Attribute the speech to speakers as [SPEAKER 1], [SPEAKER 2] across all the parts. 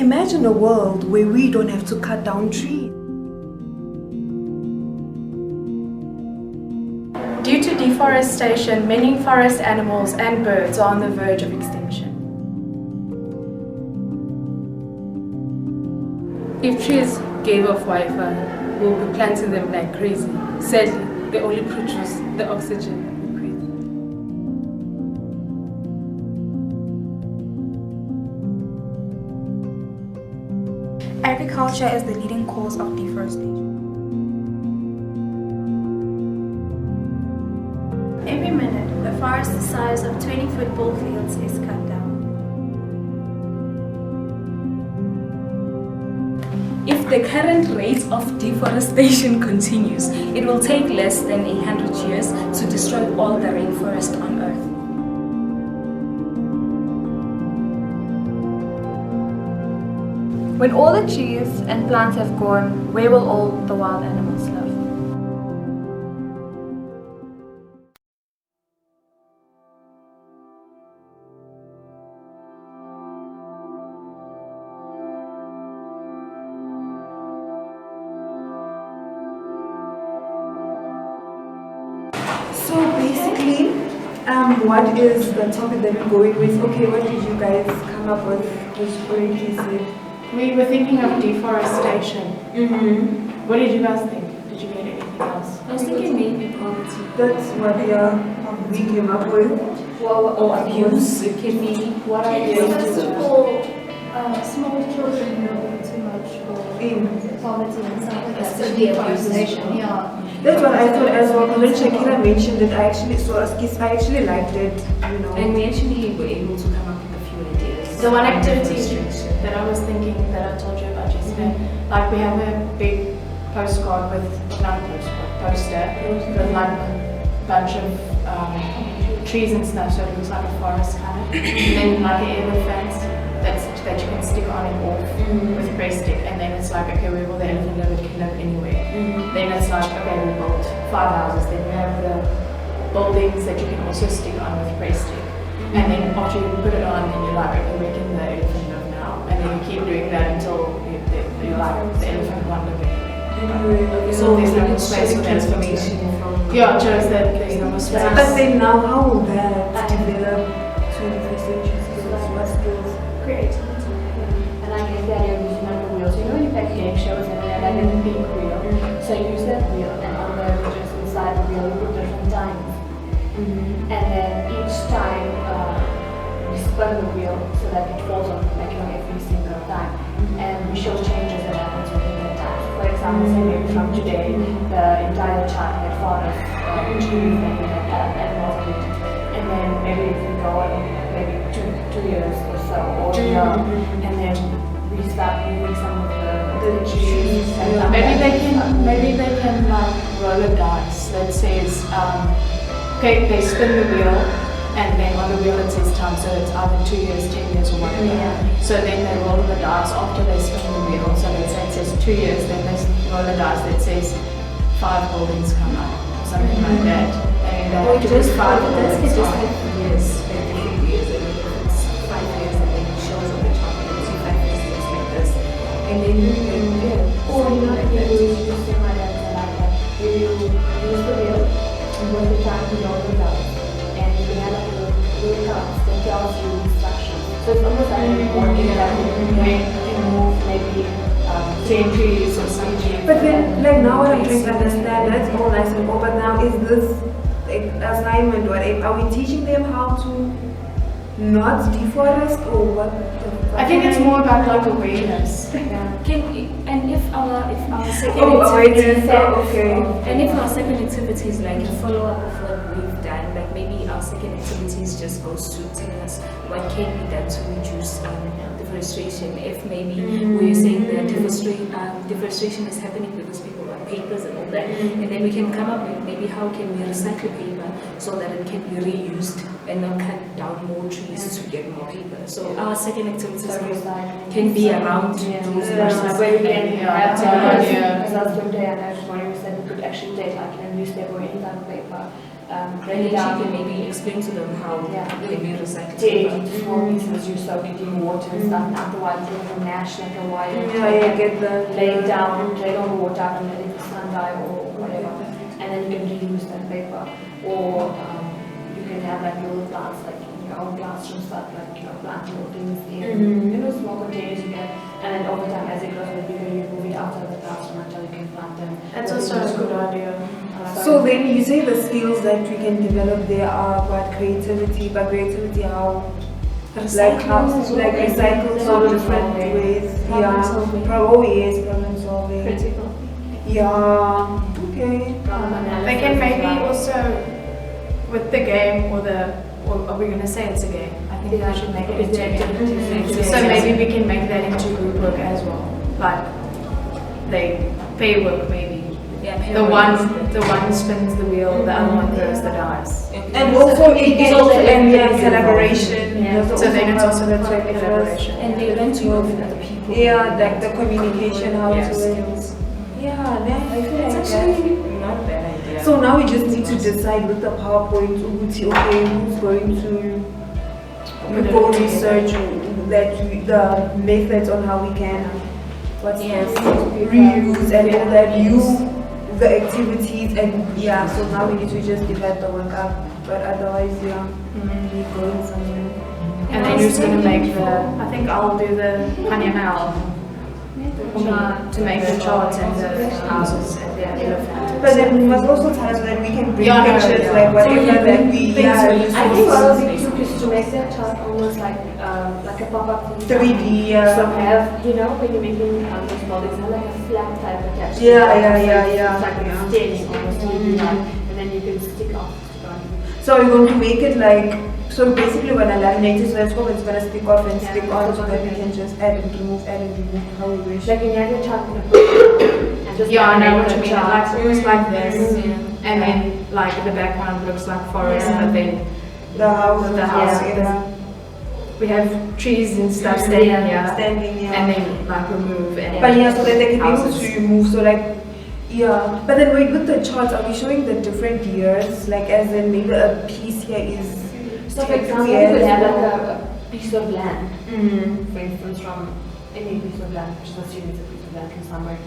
[SPEAKER 1] Imagine a world where we don't have to cut down trees.
[SPEAKER 2] Due to deforestation, many forest animals and birds are on the verge of extinction.
[SPEAKER 3] If trees gave off Wi-Fi, we'll be planting them like crazy. Sadly, they only produce the oxygen we breathe.
[SPEAKER 4] Agriculture is the leading cause of deforestation.
[SPEAKER 5] Every minute, a forest the size of 20 football fields is cut down.
[SPEAKER 6] If the current rate of deforestation continues, it will take less than 100 years to destroy all the rainforest on Earth.
[SPEAKER 4] When all the trees and plants have gone, where will all the wild animals live?
[SPEAKER 1] So basically, what is the topic that we're going with? Okay, what did you guys come up with? Which already said.
[SPEAKER 2] We were thinking of deforestation.
[SPEAKER 1] Mm-hmm.
[SPEAKER 2] What did you guys think? Did you get anything else?
[SPEAKER 6] I was thinking maybe poverty.
[SPEAKER 1] That's what we came up with.
[SPEAKER 6] Or abuse. It can be what I
[SPEAKER 5] First of all, small children know too much for poverty and stuff like that.
[SPEAKER 6] That's
[SPEAKER 5] So
[SPEAKER 6] the
[SPEAKER 5] deforestation, yeah.
[SPEAKER 1] That's what I thought as well. When Shakira mentioned it, I actually saw a skit. I actually liked it, you know.
[SPEAKER 6] And we actually were able to come up with a few ideas.
[SPEAKER 2] The one activity that I was thinking that I told you about yesterday, like we have a big postcard with, not a postcard, poster with like a bunch of trees and stuff, so it looks like a forest kind of. And then like an elephant that you can stick on and off with a press stick, and then it's like, okay, where will the elephant live? It can live anywhere. Then it's like, okay, we built 5 houses, then we have the buildings that you can also stick on with a press stick. And then after you put it on, then you're like, okay, where can the elephant live now? And then you keep doing that until you're like, the elephant can't live anywhere. So there's no more space for that information. Yeah, it shows that there's no more space.
[SPEAKER 1] But then now, how will that develop 21st century skills? What skills?
[SPEAKER 5] Creativity. And I guess the idea of using like a wheel. So you know when you play game shows and they have like a big wheel. So you use that wheel and on the just inside the wheel you put different times. And then each time we spin the wheel so that it falls on like every single time. And we show changes that happens within that time. So for example, say maybe from today, the entire chart had thought of trees and animals in it. And then maybe if we go on maybe two years or so, or and then we start moving some of the trees. And
[SPEAKER 2] Maybe they can like roll a dice that says, okay, they spin the wheel, and then on the wheel it says time, so it's either 2 years, 10 years, or whatever. So then they roll the dice after they spin the wheel. So let's say it says 2 years, then they roll a dice that says 5 buildings come up, something like that. And they have to put 5 buildings on.
[SPEAKER 6] Years, and different years, and if it's 5 years, and then it shows on the chart, and it's 5 years, it's like this. And then
[SPEAKER 5] or you know, like you use the same idea like that. You use the wheel and when the time to roll the dice. And we have like a little cards that tells you instructions. So it's almost like working that when you can move maybe 10 trees or something.
[SPEAKER 1] But then, like now what I'm trying to understand, that's all nice and all, but now is this assignment, or are we teaching them how to not deforest, or what?
[SPEAKER 2] I think it's more about like awareness.
[SPEAKER 6] and if our second
[SPEAKER 1] Okay.
[SPEAKER 6] and if our second activity is like a follow-up of what we've done, like maybe our second activities just goes to tell us what can be done to reduce deforestation. If maybe we're saying that deforestation is happening because people want papers and all that, and then we can come up with maybe how can we recycle paper so that it can be reused and not cut down more trees to get more paper. So our second activities can be around those verses.
[SPEAKER 5] Where we can have
[SPEAKER 2] yeah.
[SPEAKER 5] as I was today and I was wondering, we said we could actually take like a newspaper or any type of paper break
[SPEAKER 6] And
[SPEAKER 5] it
[SPEAKER 6] then
[SPEAKER 5] down.
[SPEAKER 6] she can maybe explain to them how they may recycle.
[SPEAKER 5] Take it into small pieces, you soak it in water and stuff, and otherwise you have a mash like a wire.
[SPEAKER 1] Yeah, get the
[SPEAKER 5] Lay it down, drain all the water out and let it sun dry or whatever. And then you can reuse that paper. Or you can have like little plants, like in your own classroom stuff, like planting little things in small containers you can. And then over time, as it grows a bit bigger, you move it outside of the classroom until you can plant them.
[SPEAKER 2] That's also a good idea.
[SPEAKER 1] So then you say the skills that we can develop there are about creativity, but creativity how like recycle so different ways.
[SPEAKER 6] Problem solving.
[SPEAKER 1] Yes, problem solving.
[SPEAKER 6] Critical.
[SPEAKER 1] Yeah. Okay.
[SPEAKER 2] They can maybe also, with the game or are we going to say it's a game? I think we should make it into a game. So maybe we can make that into group work as well. Like, they pair work maybe.
[SPEAKER 6] Yeah,
[SPEAKER 2] The one spins the wheel, the other one throws the dice.
[SPEAKER 1] And also it's also collaboration.
[SPEAKER 5] Yeah.
[SPEAKER 2] So then it's also
[SPEAKER 1] that's
[SPEAKER 2] like collaboration.
[SPEAKER 6] And they learn to work with other people.
[SPEAKER 1] Yeah, like the communication, how
[SPEAKER 2] Yeah,
[SPEAKER 1] to
[SPEAKER 2] skills.
[SPEAKER 1] Yeah, then I feel like
[SPEAKER 6] It's
[SPEAKER 1] that.
[SPEAKER 6] actually not a bad idea.
[SPEAKER 1] So now we just need to decide with the PowerPoint, okay, who's going to go research the methods on how we can reuse and all that, use the activities and so now we need to just divide the work up. But otherwise, we going somewhere.
[SPEAKER 2] And then who's going to make I think I'll do the panel to make the charts and the houses and the elephant.
[SPEAKER 1] But then we must also tell us that we can bring
[SPEAKER 2] Yeah, no,
[SPEAKER 1] pictures,
[SPEAKER 2] yeah.
[SPEAKER 1] like whatever that we
[SPEAKER 5] I think what will be took is to make that chart almost like a pop-up thing.
[SPEAKER 1] 3D,
[SPEAKER 5] So have, when you're making those models, have like a flat type attached.
[SPEAKER 1] Yeah.
[SPEAKER 5] It's like a stain almost, and then you can stick on.
[SPEAKER 1] So we're going to make it like, so basically when I laminate it, so let's hope it's going to stick off and stick on so that we can just add and remove how we wish.
[SPEAKER 5] Like you have your chart in a book and just
[SPEAKER 2] Yeah, I know what
[SPEAKER 5] laminate
[SPEAKER 2] you
[SPEAKER 5] the
[SPEAKER 2] mean. It
[SPEAKER 5] chart.
[SPEAKER 2] looks like this, and then like the background looks like forest, but then
[SPEAKER 1] The house,
[SPEAKER 2] the house, we have trees and stuff standing here,
[SPEAKER 1] standing,
[SPEAKER 2] and then like remove and.
[SPEAKER 1] But so that they can be able
[SPEAKER 2] houses.
[SPEAKER 1] to remove, so like, but then wait, with the charts, are we showing the different years? Like as in maybe a piece here is
[SPEAKER 5] So for example, you could have like a piece of land, for instance, from any piece of land, which is assuming it's a piece of land from somewhere.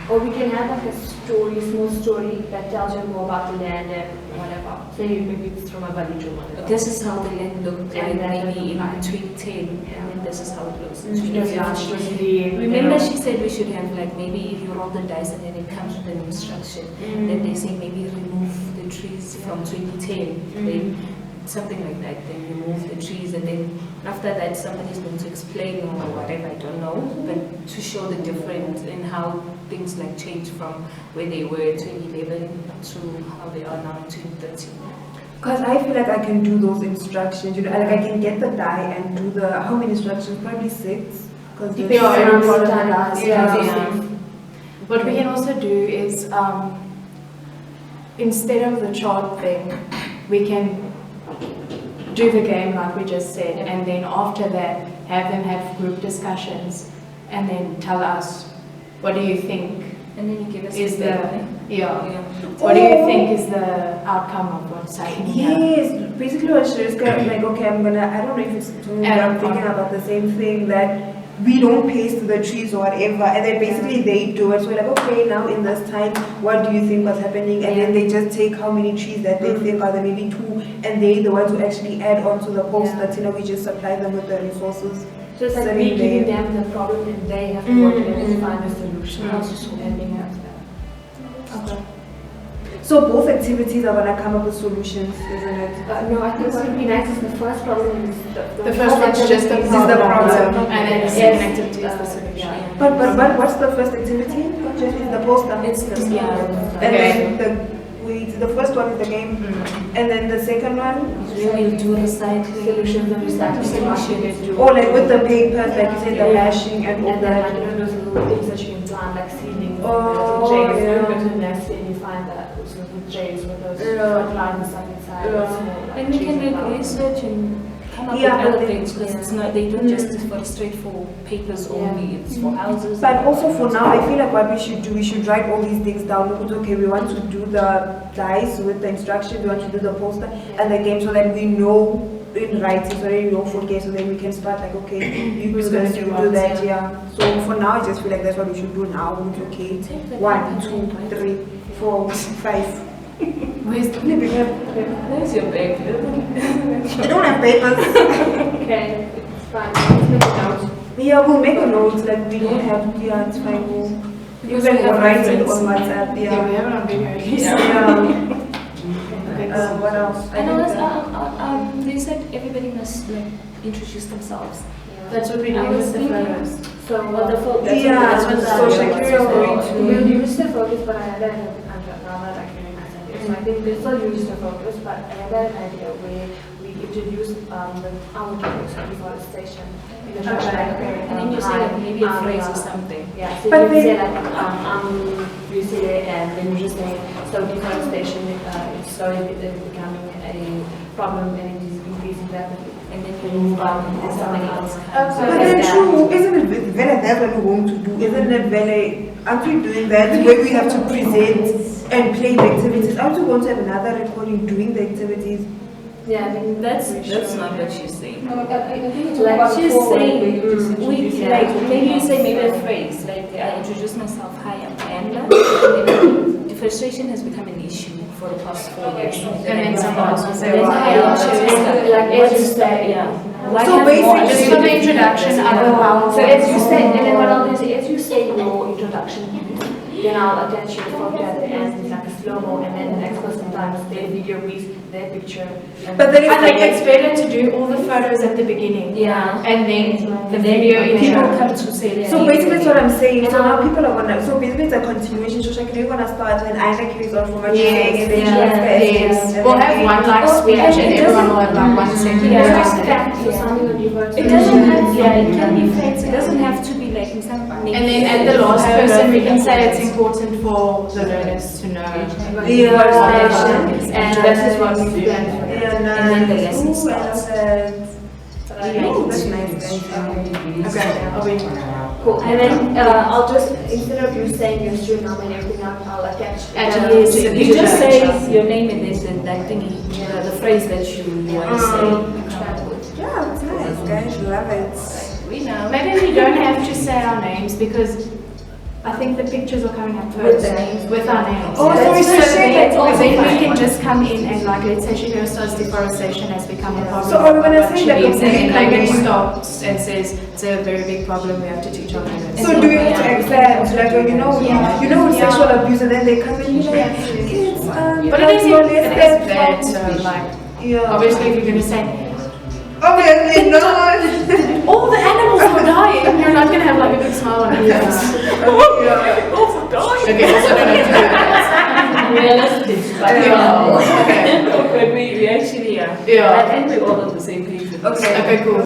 [SPEAKER 5] Or we can have like a story, small story that tells you more about the land and whatever. So maybe it's from a village or whatever.
[SPEAKER 6] This is how the land looked like
[SPEAKER 5] And then
[SPEAKER 6] maybe in
[SPEAKER 5] like-
[SPEAKER 6] between 10, and then this is how it looks in
[SPEAKER 5] Yeah, it's
[SPEAKER 6] 20.
[SPEAKER 5] just the-
[SPEAKER 6] Remember she said we should have like maybe if you roll the dice and then it comes with an instruction. Then they say maybe remove the trees from 2010. Then something like that. Then remove the trees and then after that somebody's going to explain or whatever, I don't know. But to show the difference in how things like change from where they were 2011 to how they are now 2013.
[SPEAKER 1] Because I feel like I can do those instructions, like I can get the die and do how many instructions? Probably 6. Because
[SPEAKER 2] They are
[SPEAKER 5] Yeah.
[SPEAKER 2] part of the dice.
[SPEAKER 1] Yeah.
[SPEAKER 2] What we can also do is, instead of the chart thing, we can do the game like we just said, and then after that, have them have group discussions, and then tell us, what do you think
[SPEAKER 6] And then you give us
[SPEAKER 2] is the,
[SPEAKER 6] feedback, right?
[SPEAKER 2] yeah, what do you think is the outcome of what's happening here?
[SPEAKER 1] Yes, basically what Shiriska like, okay, I don't know if it's totally, but I'm thinking about the same thing, that we don't paste the trees or whatever, and then basically they do it. So we're like, okay, now in this time, what do you think was happening? And then they just take how many trees that they think are there, maybe 2, and they the ones who actually add on to the post-its, we just supply them with the resources.
[SPEAKER 5] So it's like
[SPEAKER 1] Sitting
[SPEAKER 5] we giving
[SPEAKER 1] there.
[SPEAKER 5] them the problem and they have to work together to find a solution. Ending up.
[SPEAKER 2] Okay.
[SPEAKER 1] So both activities are gonna come up with solutions, isn't it?
[SPEAKER 5] No, I think what would be nice is the first problem is
[SPEAKER 2] The first one's just the
[SPEAKER 1] This is the
[SPEAKER 2] problem,
[SPEAKER 1] problem.
[SPEAKER 2] and then the second activity is the solution.
[SPEAKER 1] But what's the first activity? Just is the poster.
[SPEAKER 6] It's the
[SPEAKER 1] And then the first one is the game, and then the second one,
[SPEAKER 6] we'll do recycling.
[SPEAKER 5] Solutions and recycling.
[SPEAKER 1] or like with the papers, like you said, the mashing and all
[SPEAKER 5] And then
[SPEAKER 1] that.
[SPEAKER 5] like those little things that you can plant, like seedlings.
[SPEAKER 1] Oh,
[SPEAKER 5] Jays.
[SPEAKER 1] yeah.
[SPEAKER 5] You go to the nest and you find that those little jays with those
[SPEAKER 1] Yeah.
[SPEAKER 5] lines stuck inside.
[SPEAKER 1] Yeah.
[SPEAKER 5] small, like,
[SPEAKER 6] And we
[SPEAKER 5] trees
[SPEAKER 6] can
[SPEAKER 5] and
[SPEAKER 6] make
[SPEAKER 5] flowers.
[SPEAKER 6] research and come up
[SPEAKER 1] Yeah,
[SPEAKER 6] with
[SPEAKER 1] but
[SPEAKER 6] other
[SPEAKER 1] then-
[SPEAKER 6] things because it's not. They don't just deforestate for papers only. It's for houses.
[SPEAKER 1] But also for now, I feel like what we should do, we should write all these things down. Look, okay, we want to do the dice with the instructions, we want to do the poster and the game so that we know in writing, so that we don't forget, so then we can start like, okay, you do this, you do that, yeah. So for now, I just feel like that's what we should do now. It's okay. 1, 2, 3, 4, 5.
[SPEAKER 2] Where's the
[SPEAKER 6] There's your bag.
[SPEAKER 1] You don't have papers.
[SPEAKER 5] Okay, it's fine. Let's make a note.
[SPEAKER 1] Yeah, we'll make a note, like we don't have, yeah, it's fine. You can write it on WhatsApp,
[SPEAKER 2] we
[SPEAKER 1] yeah.
[SPEAKER 2] have it on video at least.
[SPEAKER 1] Yeah.
[SPEAKER 2] Okay,
[SPEAKER 1] What else?
[SPEAKER 6] I know they said everybody must like introduce themselves.
[SPEAKER 2] That's what we do with the photos.
[SPEAKER 5] So what the focus?
[SPEAKER 1] Yeah,
[SPEAKER 2] that's what
[SPEAKER 1] so Shakira is going to.
[SPEAKER 5] We'll use the focus, but I had an now that I can understand it. So I think we'll still use the focus, but I had an idea where we introduce our topics of deforestation.
[SPEAKER 6] And then you say like maybe a phrase or something.
[SPEAKER 5] Yeah, so
[SPEAKER 1] But
[SPEAKER 5] you say
[SPEAKER 1] then-
[SPEAKER 5] like you say and then you just say so deforestation is slowly becoming a problem and it is increasing rapidly.
[SPEAKER 6] And then you move on and something else comes.
[SPEAKER 1] But then true, isn't it very that's what we're going to do? Isn't it very, aren't we doing that where we have to present and play the activities? Aren't we going to have another recording doing the activities?
[SPEAKER 5] Yeah, I think
[SPEAKER 6] That's not what she's saying.
[SPEAKER 5] like
[SPEAKER 6] She's saying, we,
[SPEAKER 5] yeah.
[SPEAKER 6] like, maybe you say maybe a phrase, like, I introduce myself, hi, I'm Anna. Deforestation has become an issue for the past 4 years.
[SPEAKER 2] And then someone else will say,
[SPEAKER 6] Then
[SPEAKER 2] why?
[SPEAKER 6] hi, I'm Shirista.
[SPEAKER 5] Like, as you say,
[SPEAKER 6] Yeah. Why
[SPEAKER 1] So
[SPEAKER 6] have more
[SPEAKER 1] basically-
[SPEAKER 2] Just for the introduction, I don't know.
[SPEAKER 5] So as you say, and then what I'll do is, as you say your introduction, then I'll attach your photo at the end, it's like a slow-mo, and then the next person types their video with their picture.
[SPEAKER 1] But then
[SPEAKER 2] I think
[SPEAKER 1] it's
[SPEAKER 2] it's better to do all the photos at the beginning.
[SPEAKER 6] Yeah.
[SPEAKER 2] And then the
[SPEAKER 6] And
[SPEAKER 2] video
[SPEAKER 6] then
[SPEAKER 2] in
[SPEAKER 6] people
[SPEAKER 2] there.
[SPEAKER 6] come to say their
[SPEAKER 1] so
[SPEAKER 6] name.
[SPEAKER 1] basically that's what I'm saying. So now people are gonna, so basically it's a continuation. So Shakira, you're gonna start and I like you from what you're saying and then
[SPEAKER 6] Yes,
[SPEAKER 1] she
[SPEAKER 2] Yes, we'll have one like
[SPEAKER 6] Oh,
[SPEAKER 2] speech
[SPEAKER 6] and
[SPEAKER 2] and
[SPEAKER 6] it
[SPEAKER 2] everyone
[SPEAKER 6] doesn't-
[SPEAKER 2] will have like one sentence.
[SPEAKER 6] Yeah.
[SPEAKER 2] to
[SPEAKER 5] Just
[SPEAKER 2] say.
[SPEAKER 5] facts or something on your
[SPEAKER 6] It doesn't have, yeah, it can be facts, it doesn't have to be like in some.
[SPEAKER 2] And then at the last person, we can say it's important for the learners to know.
[SPEAKER 5] deforestation, and this is what we planned for.
[SPEAKER 1] Yeah, nice.
[SPEAKER 6] And then the lesson
[SPEAKER 1] Ooh, I love
[SPEAKER 6] starts.
[SPEAKER 1] that. Ooh, that's nice, guys.
[SPEAKER 2] Okay, I'll be.
[SPEAKER 5] Cool, and then I'll just, instead of you saying your stream name and everything, I'll attach.
[SPEAKER 2] Yes,
[SPEAKER 6] You just say your name and then that thingy, the phrase that you want to say.
[SPEAKER 1] Yeah, it's nice, guys. Love it.
[SPEAKER 6] We know.
[SPEAKER 2] Maybe we don't have to say our names because I think the pictures are coming up first.
[SPEAKER 5] the names.
[SPEAKER 2] With our names.
[SPEAKER 1] Oh, so we should say that.
[SPEAKER 2] Then we can just come in and like, let's say Shakira starts deforestation has become a problem.
[SPEAKER 1] So are we gonna say like a
[SPEAKER 2] and then
[SPEAKER 1] big
[SPEAKER 2] Megan
[SPEAKER 1] name?
[SPEAKER 2] stops and says it's a very big problem, we have to teach our learners.
[SPEAKER 1] So do we have to accept, like, you know, you know, with sexual abuse, and then they come and be like, kids,
[SPEAKER 2] But it is bad, so like,
[SPEAKER 1] yeah.
[SPEAKER 2] obviously if you're going to say,
[SPEAKER 1] Obviously not.
[SPEAKER 2] all the animals were dying, you're not going to have like a big smile on your face.
[SPEAKER 1] Yeah.
[SPEAKER 2] Okay, also don't have to do that.
[SPEAKER 6] Realistic, but
[SPEAKER 2] Okay.
[SPEAKER 6] but we actually, yeah.
[SPEAKER 2] Yeah.
[SPEAKER 6] I think we're all on the same page. with this.
[SPEAKER 2] Okay, cool.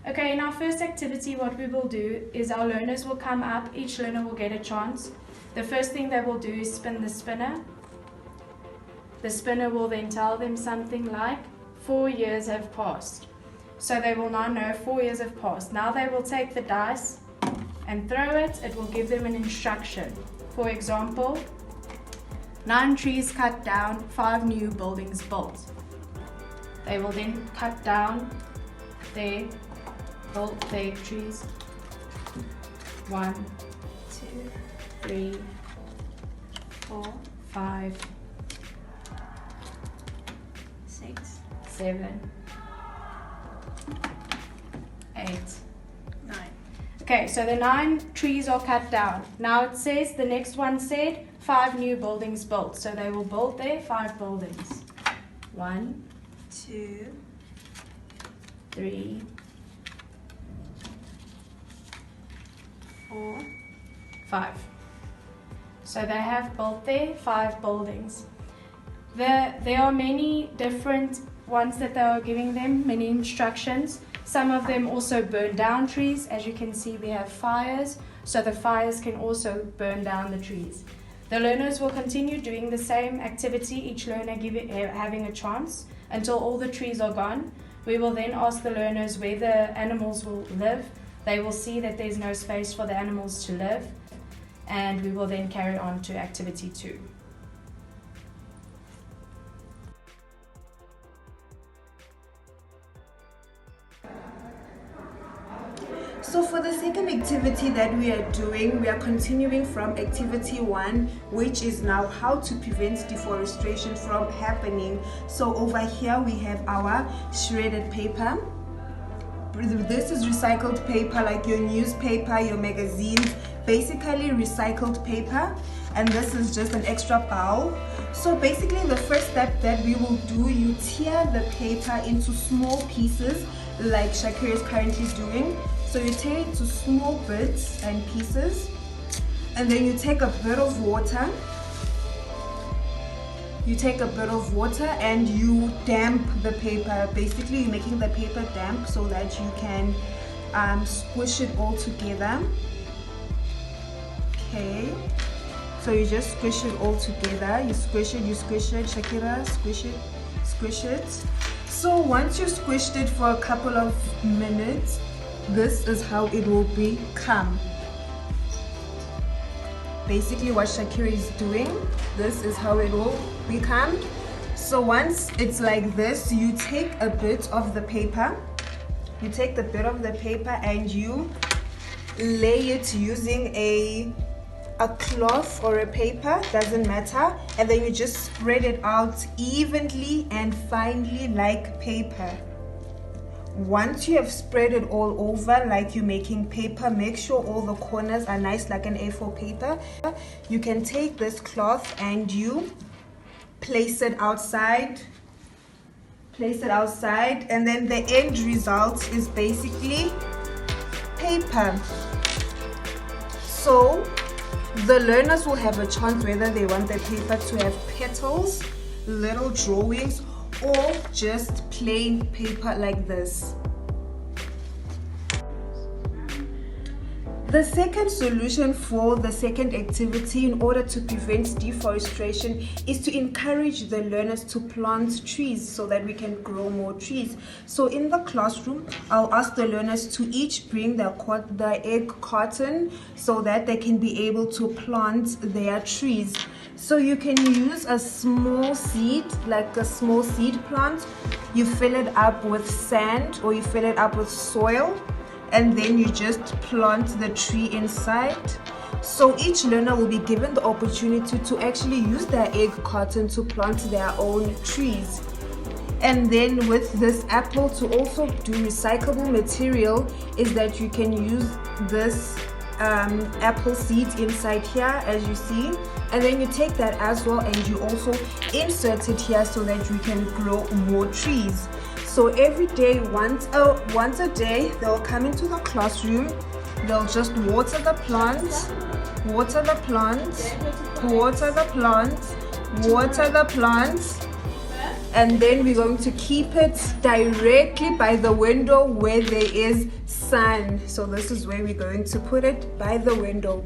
[SPEAKER 2] Okay, in our first activity, what we will do is our learners will come up, each learner will get a chance. The first thing they will do is spin the spinner. The spinner will then tell them something like, 4 years have passed. So they will now know 4 years have passed. Now they will take the dice and throw it. It will give them an instruction. For example, 9 trees cut down, 5 new buildings built. They will then cut down their trees. 1, 2, 3, 4, 5, 6, 7, 8, 9. Okay, so the 9 trees are cut down. Now it says, the next one said, 5 new buildings built. So they will build their 5 buildings. 1, 2, 3, 4, 5. So they have built their 5 buildings. There are many different ones that they are giving them, many instructions. Some of them also burn down trees. As you can see, we have fires, so the fires can also burn down the trees. The learners will continue doing the same activity, each learner having a chance, until all the trees are gone. We will then ask the learners where the animals will live. They will see that there's no space for the animals to live, and we will then carry on to activity 2.
[SPEAKER 1] So for the second activity that we are doing, we are continuing from activity 1, which is now how to prevent deforestation from happening. So over here we have our shredded paper. This is recycled paper, like your newspaper, your magazines, basically recycled paper. And this is just an extra bowl. So basically the first step that we will do, you tear the paper into small pieces like Shakira is currently doing. So you tear it to small bits and pieces, and then you take a bit of water. You take a bit of water and you damp the paper. Basically, you're making the paper damp so that you can squish it all together. Okay. So you just squish it all together. You squish it, Shakira, squish it. So once you squished it for a couple of minutes, this is how it will become. Basically what Shakira is doing, this is how it will become. So once it's like this, you take a bit of the paper. You take the bit of the paper and you lay it using a cloth or a paper, doesn't matter, and then you just spread it out evenly and finely like paper. Once you have spread it all over like you're making paper, make sure all the corners are nice like an A4 paper. You can take this cloth and you place it outside, and then the end result is basically paper. So the learners will have a chance whether they want the paper to have petals, little drawings, or just plain paper like this. The second solution for the second activity in order to prevent deforestation is to encourage the learners to plant trees so that we can grow more trees. So in the classroom, I'll ask the learners to each bring the egg carton so that they can be able to plant their trees. So you can use a small seed, like a small seed plant. You fill it up with sand or you fill it up with soil, and then you just plant the tree inside. So each learner will be given the opportunity to actually use their egg carton to plant their own trees. And then with this apple, to also do recyclable material, is that you can use this apple seeds inside here, as you see, and then you take that as well and you also insert it here so that you can grow more trees. So every day, once a day, they'll come into the classroom, they'll just water the plants, water the plants, water the plants, water the plants, and then we're going to keep it directly by the window where there is sun. So this is where we're going to put it, by the window.